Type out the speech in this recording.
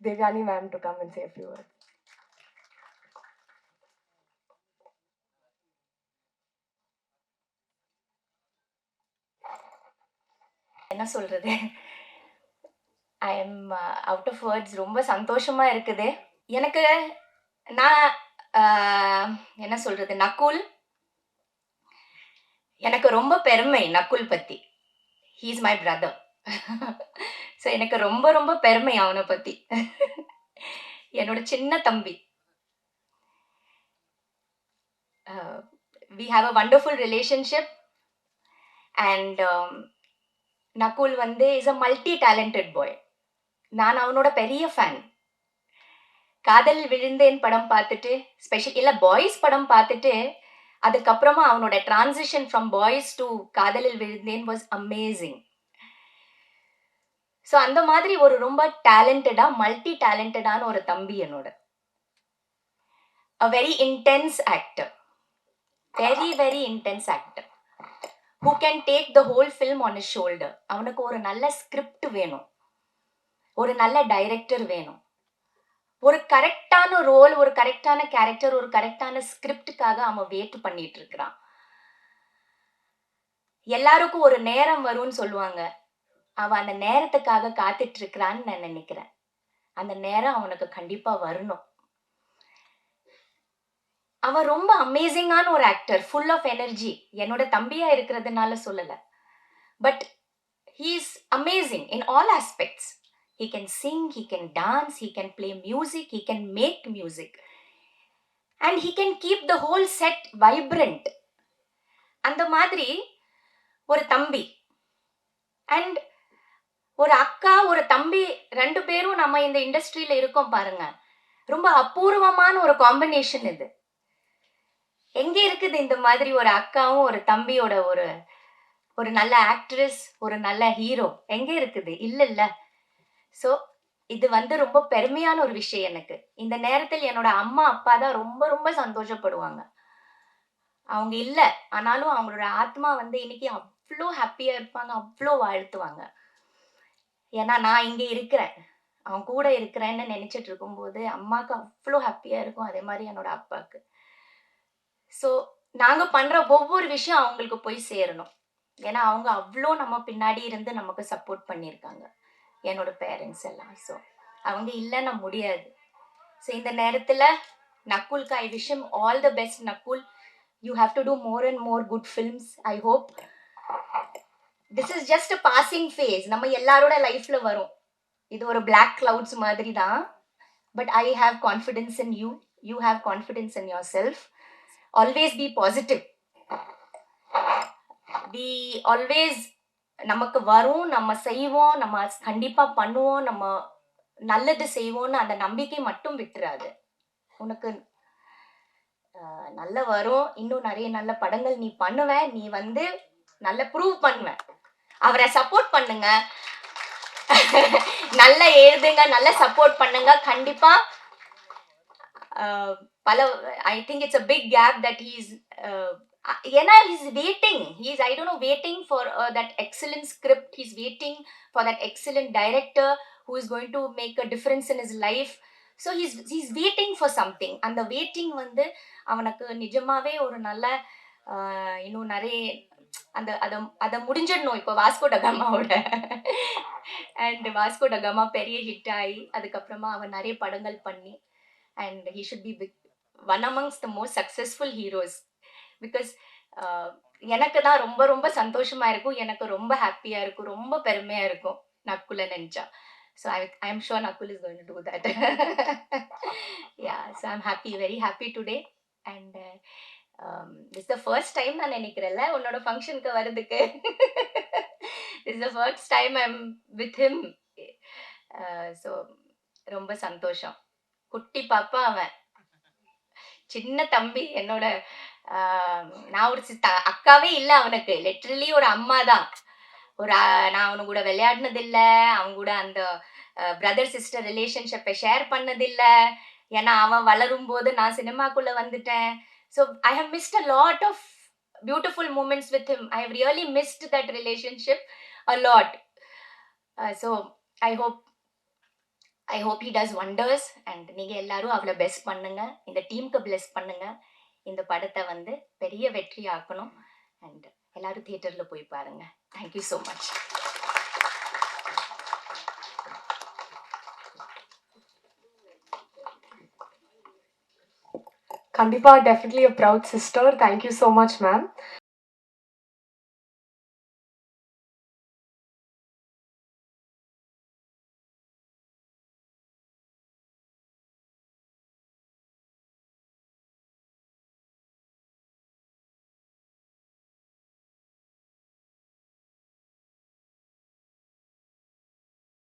Devyani ma'am to come and say a few words. என்ன சொல்றது, I am out of words. ரொம்ப சந்தோஷமா இருக்குது எனக்கு. நான் என்ன சொல்றது, நக்குல் எனக்கு ரொம்ப பெருமை. நக்குல் பத்தி, he is my brother. So எனக்கு ரொம்ப ரொம்ப பெருமை அவனை பத்தி. என்னோட சின்ன தம்பி. we have a wonderful relationship and Nakul வந்து இஸ் அ மல்டி டேலண்டட் பாய். நான் அவனோட பெரிய ஃபேன். காதல் விழுந்தேன் படம் பார்த்துட்டு, ஸ்பெஷல் இல்லை பாய்ஸ் படம் பார்த்துட்டு, அதுக்கப்புறமா அவனோட டிரான்சிஷன் ஃப்ரம் பாய்ஸ் டு காதலில் விழுந்தேன் வாஸ் அமேசிங். ஸோ அந்த மாதிரி ஒரு ரொம்ப டேலண்டடா மல்டி டேலண்டடான ஒரு தம்பி என்னோட. A very intense actor, very very intense actor who can take the whole film on his shoulder. அவனுக்கு ஒரு நல்ல ஸ்கிரிப்ட் வேணும், ஒரு நல்ல டைரக்டர் வேணும், ஒரு கரெக்டான ரோல், ஒரு கரெக்டான கேரக்டர், ஒரு கரெக்டான ஸ்கிரிப்டுக்காக அவன் வெயிட் பண்ணிட்டு இருக்கிறான். எல்லாருக்கும் ஒரு நேரம் வரும்னு சொல்லுவாங்க. அவன் அந்த நேரத்துக்காக காத்துட்டு இருக்கிறான்னு நான் நினைக்கிறேன். அந்த நேரம் அவனுக்கு கண்டிப்பா வரணும். அவன் ரொம்ப அமேசிங்கான ஒரு ஆக்டர், ஃபுல் ஆஃப் எனர்ஜி. என்னோட தம்பியா இருக்கிறதுனால சொல்லல, but he is amazing in all aspects. He can sing, he can dance, he can play music, he can make music, and he can keep the whole set vibrant. அந்த மாதிரி ஒரு தம்பி and ஒரு அக்கா, ஒரு தம்பி, ரெண்டு பேரும் நம்ம இந்த இண்டஸ்ட்ரியில இருக்கோம் பாருங்க. ரொம்ப அபூர்வமான ஒரு காம்பினேஷன் இது. எங்க இருக்குது இந்த மாதிரி ஒரு அக்காவும் ஒரு தம்பியோட ஒரு ஒரு நல்ல ஆக்ட்ரஸ், ஒரு நல்ல ஹீரோ எங்க இருக்குது? இல்ல. ஸோ இது வந்து ரொம்ப பெருமையான ஒரு விஷயம் எனக்கு. இந்த நேரத்தில் என்னோட அம்மா அப்பா தான் ரொம்ப ரொம்ப சந்தோஷப்படுவாங்க. அவங்க இல்ல, ஆனாலும் அவங்களோட ஆத்மா வந்து இன்னைக்கு அவ்வளோ ஹாப்பியா இருப்பாங்க, அவ்வளோ வாழ்த்துவாங்க. ஏன்னா நான் இங்க இருக்கிறேன், அவன் கூட இருக்கிறேன்னு நினைச்சிட்டு இருக்கும்போது அம்மாவுக்கு அவ்வளோ ஹாப்பியா இருக்கும், அதே மாதிரி என்னோட அப்பாவுக்கு. ஸோ நாங்க பண்ற ஒவ்வொரு விஷயம் அவங்களுக்கு போய் சேரணும். ஏன்னா அவங்க அவ்வளோ நம்ம பின்னாடி இருந்து நமக்கு சப்போர்ட் பண்ணியிருக்காங்க, என்னோட பேரண்ட்ஸ் எல்லாம். ஸோ அவங்க இல்லைன்னா முடியாது. ஸோ இந்த நேரத்தில் நக்குல்க்கு I wish him all the best. Nakul, you have to do more and more good films. I hope this is just a passing phase. நம்ம எல்லாரோட லைஃப்ல வரும், இது ஒரு பிளாக் கிளவுட்ஸ் மாதிரி தான். But I have confidence in you, you have confidence in yourself. Always be positive. We always, நமக்கு வரும், நம்ம செய்வோம், நம்ம கண்டிப்பா பண்ணுவோம், நம்ம நல்லது செய்வோம்னு அந்த நம்பிக்கை மட்டும் விட்டுறாது. உனக்கு நல்ல வரும், இன்னும் நிறைய நல்ல படங்கள் நீ பண்ணுவ, நீ வந்து நல்ல ப்ரூவ் பண்ணுவ. அவரை சப்போர்ட் பண்ணுங்க, நல்ல எழுதுங்க, நல்ல சப்போர்ட் பண்ணுங்க. கண்டிப்பா பல, I think it's a big gap that he is, ஏன்னா he's waiting, he's, I don't know, waiting for that excellent script, he's waiting for that excellent director who is going to make a difference in his life. So he's waiting for something. அந்த waiting வந்து அவனுக்கு நிஜமாவே ஒரு நல்ல இன்னும் நிறைய அந்த அதை முடிஞ்சிடணும். இப்போ வாஸ்கோ டகாமாவோட அண்ட் வாஸ்கோ டகாமா பெரிய ஹிட் ஆகி அதுக்கப்புறமா அவன் நிறைய படங்கள் பண்ணி, and he should be one amongst the most successful heroes. Because எனக்கு தான் ரொம்ப ரொம்ப சந்தோஷமா இருக்கும், எனக்கு ரொம்ப ஹாப்பியா இருக்கும், ரொம்ப பெருமையா இருக்கும் நக்குல நினைச்சா. So I am sure Nakul is going to do that. Yeah, so I am happy, very happy today. And this the first time நான் நினைக்கிறேன்ல உன்னோட ஃபங்க்ஷனுக்கு வர்றதுக்கு. This the first time I am with him. So ரொம்ப சந்தோஷம். குட்டி பாப்பா அவன், சின்ன தம்பி என்னோட. நான் ஒரு அக்காவே இல்லை அவனுக்கு, லிட்ரலி ஒரு அம்மா தான். ஒரு நான் அவனு கூட விளையாடினது இல்லை, அவங்க கூட அந்த பிரதர் சிஸ்டர் ரிலேஷன்ஷிப்பை ஷேர் பண்ணதில்லை. ஏன்னா அவன் வளரும் போது நான் சினிமாக்குள்ள வந்துட்டேன். So I have missed a lot of beautiful moments with him. I have really missed that relationship a lot. So I hope I hope he does wonders. And நீங்கள் எல்லாரும் அவளை பெஸ் பண்ணுங்க, இந்த டீமுக்கு பிளெஸ் பண்ணுங்க, இந்த படத்தை வந்து பெரிய வெற்றி ஆக்கணும். அண்ட் எல்லாரும் தியேட்டரில் போய் பாருங்க. Thank you so much. Kandipa, definitely a proud sister. Thank you so much, ma'am.